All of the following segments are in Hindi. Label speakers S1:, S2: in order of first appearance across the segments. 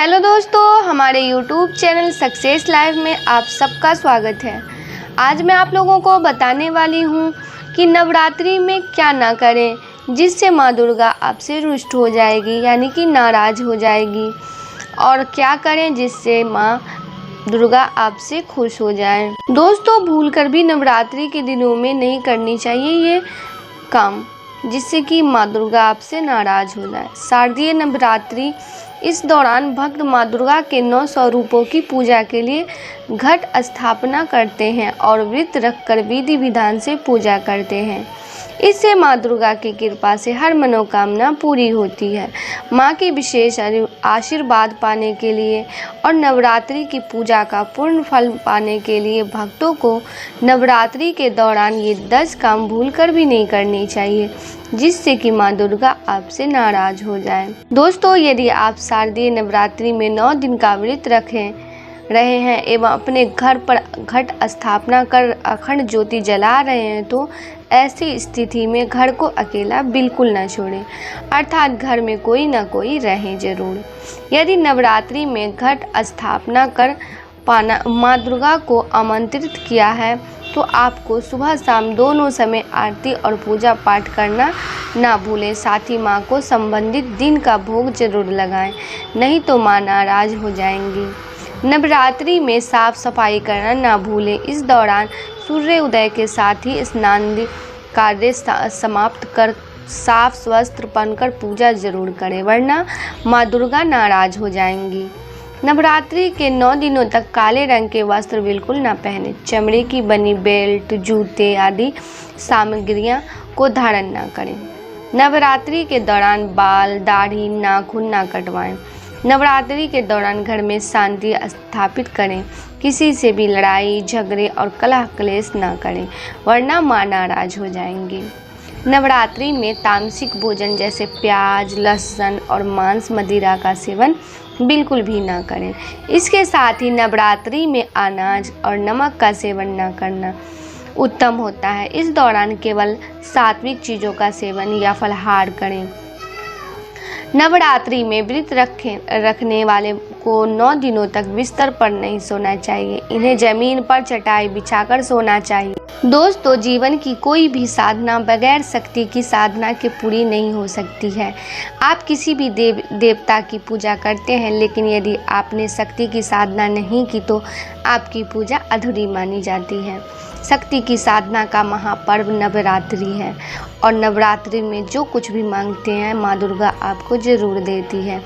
S1: हेलो दोस्तों, हमारे YouTube चैनल सक्सेस लाइव में आप सबका स्वागत है। आज मैं आप लोगों को बताने वाली हूँ कि नवरात्रि में क्या ना करें जिससे माँ दुर्गा आपसे रुष्ट हो जाएगी, यानी कि नाराज़ हो जाएगी, और क्या करें जिससे माँ दुर्गा आपसे खुश हो जाए। दोस्तों, भूलकर भी नवरात्रि के दिनों में नहीं करनी चाहिए ये काम, जिससे कि माँ दुर्गा आपसे नाराज़ हो जाए। शारदीय नवरात्रि, इस दौरान भक्त माँ दुर्गा के 9 स्वरूपों की पूजा के लिए घट स्थापना करते हैं और व्रत रखकर विधि विधान से पूजा करते हैं। इससे माँ दुर्गा की कृपा से हर मनोकामना पूरी होती है। माँ के विशेष आशीर्वाद पाने के लिए और नवरात्रि की पूजा का पूर्ण फल पाने के लिए भक्तों को नवरात्रि के दौरान ये 10 काम भूलकर भी नहीं करनी चाहिए, जिससे कि माँ दुर्गा आपसे नाराज़ हो जाए। दोस्तों, यदि आप शारदीय नवरात्रि में 9 दिन का व्रत रहे हैं एवं अपने घर पर घट स्थापना कर अखंड ज्योति जला रहे हैं, तो ऐसी स्थिति में घर को अकेला बिल्कुल न छोड़ें, अर्थात घर में कोई न कोई रहे जरूर। यदि नवरात्रि में घट स्थापना कर पाना माँ दुर्गा को आमंत्रित किया है, तो आपको सुबह शाम दोनों समय आरती और पूजा पाठ करना ना भूलें। साथ ही माँ को संबंधित दिन का भोग जरूर लगाएं, नहीं तो माँ नाराज़ हो जाएंगी। नवरात्रि में साफ सफाई करना ना भूलें। इस दौरान सूर्य उदय के साथ ही स्नान कार्य समाप्त कर साफ वस्त्र पहनकर पूजा जरूर करें, वरना माँ दुर्गा नाराज़ हो जाएंगी। नवरात्रि के 9 दिनों तक काले रंग के वस्त्र बिल्कुल ना पहने। चमड़े की बनी बेल्ट, जूते आदि सामग्रियां को धारण ना करें। नवरात्रि के दौरान बाल, दाढ़ी, नाखून ना कटवाएं। नवरात्रि के दौरान घर में शांति स्थापित करें। किसी से भी लड़ाई झगड़े और कलह क्लेश ना करें, वरना माँ नाराज़ हो जाएंगी। नवरात्रि में तामसिक भोजन जैसे प्याज, लहसुन और मांस मदिरा का सेवन बिल्कुल भी ना करें। इसके साथ ही नवरात्रि में अनाज और नमक का सेवन ना करना उत्तम होता है। इस दौरान केवल सात्विक चीज़ों का सेवन या फलाहार करें। नवरात्रि में व्रत रखने वाले को 9 दिनों तक बिस्तर पर नहीं सोना चाहिए। इन्हें जमीन पर चटाई बिछाकर सोना चाहिए। दोस्तों, जीवन की कोई भी साधना बगैर शक्ति की साधना के पूरी नहीं हो सकती है। आप किसी भी देवता की पूजा करते हैं, लेकिन यदि आपने शक्ति की साधना नहीं की तो आपकी पूजा अधूरी मानी जाती है। शक्ति की साधना का महापर्व नवरात्रि है, और नवरात्रि में जो कुछ भी मांगते हैं माँ दुर्गा आपको ज़रूर देती है।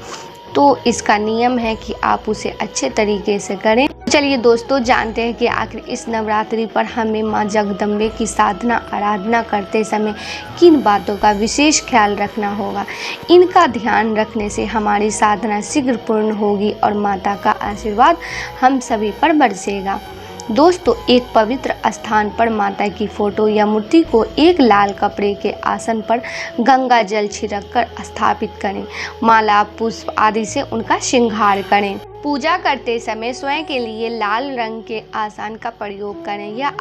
S1: तो इसका नियम है कि आप उसे अच्छे तरीके से करें। चलिए दोस्तों, जानते हैं कि आखिर इस नवरात्रि पर हमें माँ जगदम्बे की साधना आराधना करते समय किन बातों का विशेष ख्याल रखना होगा। इनका ध्यान रखने से हमारी साधना शीघ्र पूर्ण होगी और माता का आशीर्वाद हम सभी पर बरसेगा। दोस्तों, एक पवित्र स्थान पर माता की फोटो या मूर्ति को एक लाल कपड़े के आसन पर गंगा जल छिड़ककर स्थापित करें। माला, पुष्प आदि से उनका श्रृंगार करें। पूजा करते समय स्वयं के लिए लाल रंग के आसन का प्रयोग करें। यह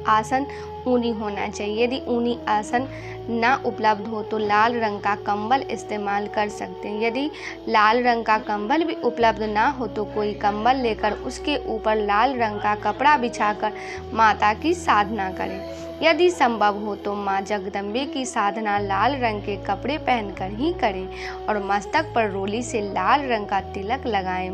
S1: आसन ऊनी होना चाहिए। यदि ऊनी आसन ना उपलब्ध हो तो लाल रंग का कंबल इस्तेमाल कर सकते हैं। यदि लाल रंग का कंबल भी उपलब्ध ना हो तो कोई कंबल लेकर उसके ऊपर लाल रंग का कपड़ा बिछाकर माता की साधना करें। यदि संभव हो तो माँ जगदम्बे की साधना लाल रंग के कपड़े पहनकर ही करें और मस्तक पर रोली से लाल रंग का तिलक लगाएं।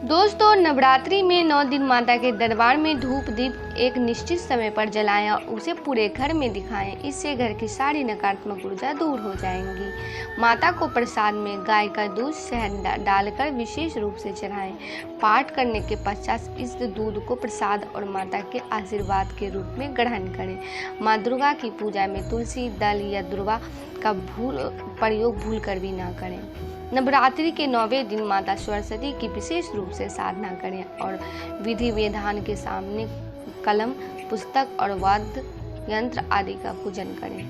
S1: दोस्तों, नवरात्रि में 9 दिन माता के दरबार में धूप दीप एक निश्चित समय पर जलाएं और उसे पूरे घर में दिखाएं। इससे घर की सारी नकारात्मक ऊर्जा दूर हो जाएंगी। माता को प्रसाद में गाय का दूध शहद डालकर विशेष रूप से चढ़ाएं। पाठ करने के पश्चात इस दूध को प्रसाद और माता के आशीर्वाद के रूप में ग्रहण करें। माँ दुर्गा की पूजा में तुलसी दल या दुर्वा का प्रयोग भूल कर भी ना करें। नवरात्रि के 9वें दिन माता सरस्वती की विशेष रूप से साधना करें और विधि विधान के सामने कलम, पुस्तक और वाद्य यंत्र आदि का पूजन करें।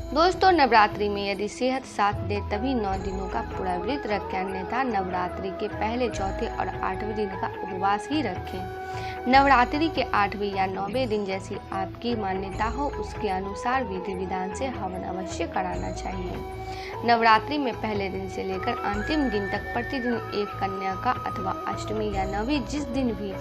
S1: दोस्तों, नवरात्रि में यदि सेहत साथ दे तभी 9 दिनों का पूरा व्रत रखें, अन्यथा नवरात्रि के पहले, चौथे और 8वें दिन का उपवास ही रखें। नवरात्रि के 8वें या 9वें दिन जैसी आपकी मान्यता हो उसके अनुसार विधि विधान से हवन अवश्य कराना चाहिए। नवरात्रि में पहले दिन से लेकर अंतिम दिन तक प्रतिदिन एक कन्या का अथवा अष्टमी या नवमी जिस दिन भी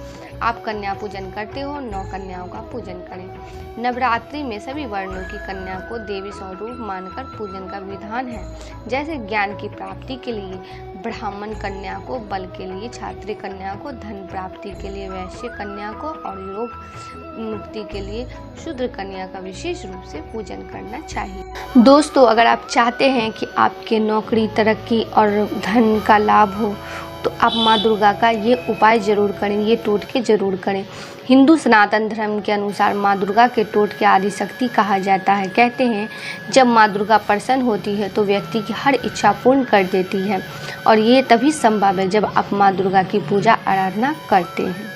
S1: आप कन्या पूजन करते हो 9 कन्याओं का पूजन करें। नवरात्रि में सभी वर्णों की कन्या को देवी स्वरूप मानकर पूजन का विधान है। जैसे ज्ञान की प्राप्ति के लिए ब्राह्मण कन्या को, बल के लिए क्षत्रिय कन्या को, धन प्राप्ति के लिए वैश्य कन्या को और योग मुक्ति के लिए शूद्र कन्या का विशेष रूप से पूजन करना चाहिए। दोस्तों, अगर आप चाहते हैं कि आपके नौकरी, तरक्की और धन का लाभ हो तो आप माँ दुर्गा का ये उपाय जरूर करें, ये टोटके जरूर करें। हिंदू सनातन धर्म के अनुसार माँ दुर्गा के टोटके आदि शक्ति कहा जाता है। कहते हैं जब माँ दुर्गा प्रसन्न होती है तो व्यक्ति की हर इच्छा पूर्ण कर देती है और ये तभी संभव है जब आप माँ दुर्गा की पूजा आराधना करते हैं।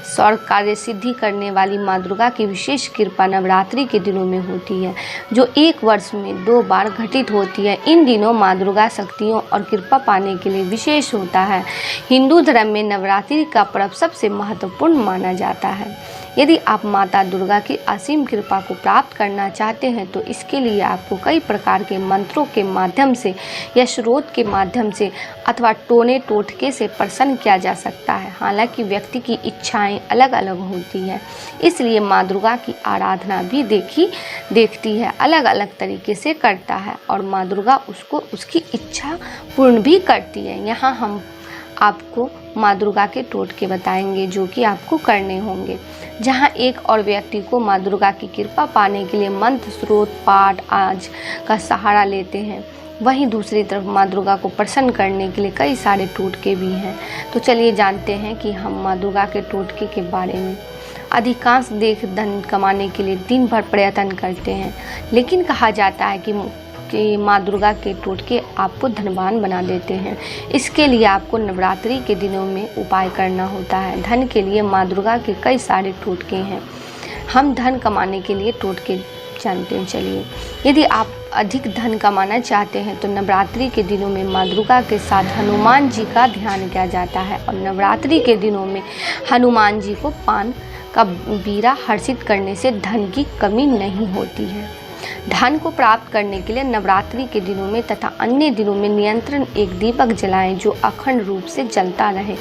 S1: स्वर्ग कार्य सिद्धि करने वाली माँ दुर्गा की विशेष कृपा नवरात्रि के दिनों में होती है, जो एक वर्ष में 2 बार घटित होती है। इन दिनों माँ दुर्गा शक्तियों और कृपा पाने के लिए विशेष होता है। हिंदू धर्म में नवरात्रि का पर्व सबसे महत्वपूर्ण माना जाता है। यदि आप माता दुर्गा की असीम कृपा को प्राप्त करना चाहते हैं तो इसके लिए आपको कई प्रकार के मंत्रों के माध्यम से या स्रोत के माध्यम से अथवा टोने टोटके से प्रसन्न किया जा सकता है। हालांकि व्यक्ति की इच्छाएं अलग अलग होती हैं, इसलिए माँ दुर्गा की आराधना भी देखती है अलग अलग तरीके से करता है और माँ दुर्गा उसको उसकी इच्छा पूर्ण भी करती है। यहाँ हम आपको माँ दुर्गा के टोटके बताएंगे जो कि आपको करने होंगे। जहाँ एक और व्यक्ति को माँ दुर्गा की कृपा पाने के लिए मंत्र, स्रोत, पाठ आज का सहारा लेते हैं, वहीं दूसरी तरफ माँ दुर्गा को प्रसन्न करने के लिए कई सारे टोटके भी हैं। तो चलिए जानते हैं कि हम माँ दुर्गा के टोटके के बारे में। अधिकांश देख धन कमाने के लिए दिन भर प्रयत्न करते हैं, लेकिन कहा जाता है कि माँ दुर्गा के टोटके आपको धनवान बना देते हैं। इसके लिए आपको नवरात्रि के दिनों में उपाय करना होता है। धन के लिए माँ दुर्गा के कई सारे टोटके हैं। हम धन कमाने के लिए टोटके जानते हैं। चलिए, यदि आप अधिक धन कमाना चाहते हैं तो नवरात्रि के दिनों में माँ दुर्गा के साथ हनुमान जी का ध्यान किया जाता है और नवरात्रि के दिनों में हनुमान जी को पान का बीरा हर्षित करने से धन की कमी नहीं होती है। धन को प्राप्त करने के लिए नवरात्रि के दिनों में तथा अन्य दिनों में नियंत्रण एक दीपक जलाएं जो अखंड रूप से जलता रहे।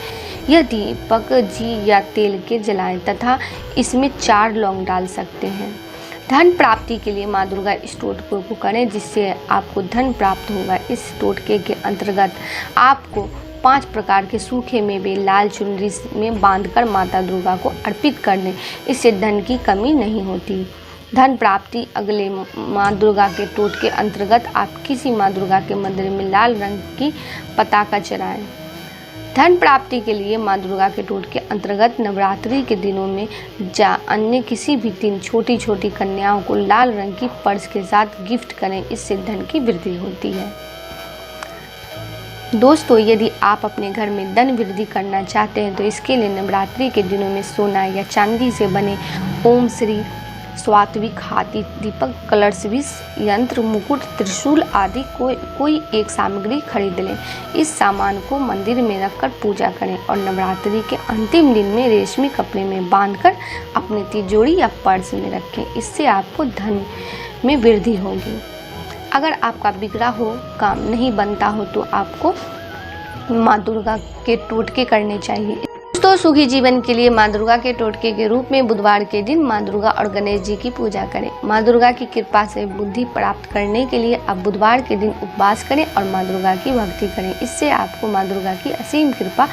S1: यह दीपक घी या तेल के जलाएं तथा इसमें 4 लौंग डाल सकते हैं। धन प्राप्ति के लिए माँ दुर्गा इस टोटके को करें जिससे आपको धन प्राप्त होगा। इस टोटके के अंतर्गत आपको 5 प्रकार के सूखे मेवे लाल चुनरी में बांधकर माता दुर्गा को अर्पित कर दें। इससे धन की कमी नहीं होती। धन प्राप्ति अगले माँ दुर्गा के टोटके अंतर्गत आप किसी माँ दुर्गा के मंदिर में लाल रंग की पताका चढ़ाएं। धन प्राप्ति के लिए माँ दुर्गा के टोटके अंतर्गत नवरात्रि के दिनों में अन्य किसी भी दिन छोटी छोटी कन्याओं को लाल रंग की पर्स के साथ गिफ्ट करें। इससे धन की वृद्धि होती है। दोस्तों, यदि आप अपने घर में धन वृद्धि करना चाहते हैं तो इसके लिए नवरात्रि के दिनों में सोना या चांदी से बने ओम श्री स्वात्विक हाथी, दीपक, कलश, विष यंत्र, मुकुट, त्रिशूल आदि कोई एक सामग्री खरीद लें। इस सामान को मंदिर में रखकर पूजा करें और नवरात्रि के अंतिम दिन में रेशमी कपड़े में बांधकर अपनी तिजोरी या पर्स में रखें। इससे आपको धन में वृद्धि होगी। अगर आपका बिगड़ा हो काम नहीं बनता हो तो आपको माँ दुर्गा के टोटके करने चाहिए। दोस्तों, सुखी जीवन के लिए माँ दुर्गा के टोटके के रूप में बुधवार के दिन माँ दुर्गा और गणेश जी की पूजा करें। माँ दुर्गा की कृपा से बुद्धि प्राप्त करने के लिए आप बुधवार के दिन उपवास करें और माँ दुर्गा की भक्ति करें। इससे आपको माँ दुर्गा की असीम कृपा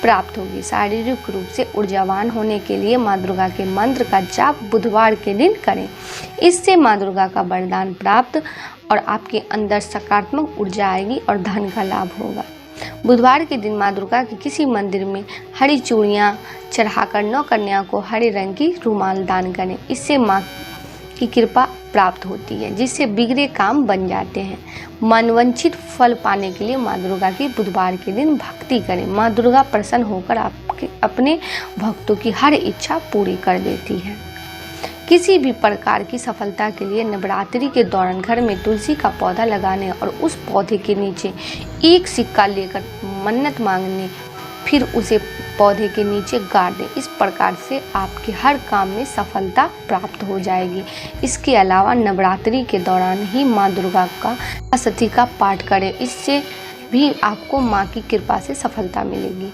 S1: प्राप्त होगी। शारीरिक रूप से ऊर्जावान होने के लिए माँ दुर्गा के मंत्र का जाप बुधवार के दिन करें। इससे माँ दुर्गा का वरदान प्राप्त और आपके अंदर सकारात्मक ऊर्जा आएगी और धन का लाभ होगा। बुधवार के दिन माँ दुर्गा के किसी मंदिर में हरी चूड़ियाँ चढ़ाकर 9 कन्या को हरे रंग की रुमाल दान करें। इससे माँ की कृपा प्राप्त होती है जिससे बिगड़े काम बन जाते हैं। मनवांछित फल पाने के लिए माँ दुर्गा की बुधवार के दिन भक्ति करें। माँ दुर्गा प्रसन्न होकर अपने भक्तों की हर इच्छा पूरी कर देती है। किसी भी प्रकार की सफलता के लिए नवरात्रि के दौरान घर में तुलसी का पौधा लगाने और उस पौधे के नीचे एक सिक्का लेकर मन्नत मांगने, फिर उसे पौधे के नीचे गाड़ दें। इस प्रकार से आपके हर काम में सफलता प्राप्त हो जाएगी। इसके अलावा नवरात्रि के दौरान ही माँ दुर्गा का सप्तशती का पाठ करें, इससे भी आपको माँ की कृपा से सफलता मिलेगी।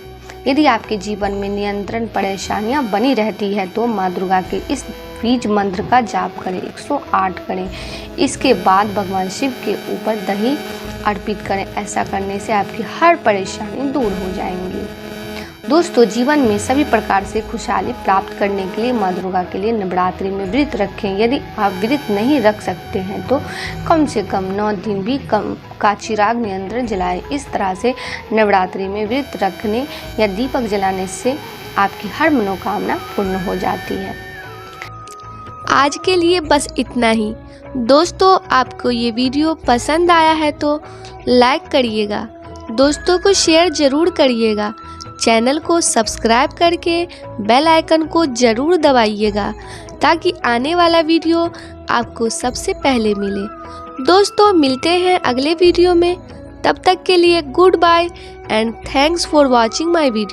S1: यदि आपके जीवन में नियंत्रण परेशानियां बनी रहती है तो माँ दुर्गा के इस बीज मंत्र का जाप करें, 108 करें। इसके बाद भगवान शिव के ऊपर दही अर्पित करें। ऐसा करने से आपकी हर परेशानी दूर हो जाएंगी। दोस्तों, जीवन में सभी प्रकार से खुशहाली प्राप्त करने के लिए माँ दुर्गा के लिए नवरात्रि में व्रत रखें। यदि आप व्रत नहीं रख सकते हैं तो कम से कम 9 दिन भी कम का चिराग नियंत्रण जलाएं। इस तरह से नवरात्रि में व्रत रखने या दीपक जलाने से आपकी हर मनोकामना पूर्ण हो जाती है। आज के लिए बस इतना ही। दोस्तों, आपको ये वीडियो पसंद आया है तो लाइक करिएगा, दोस्तों को शेयर ज़रूर करिएगा, चैनल को सब्सक्राइब करके बेल आइकन को ज़रूर दबाइएगा ताकि आने वाला वीडियो आपको सबसे पहले मिले। दोस्तों, मिलते हैं अगले वीडियो में। तब तक के लिए good bye and thanks for watching my video.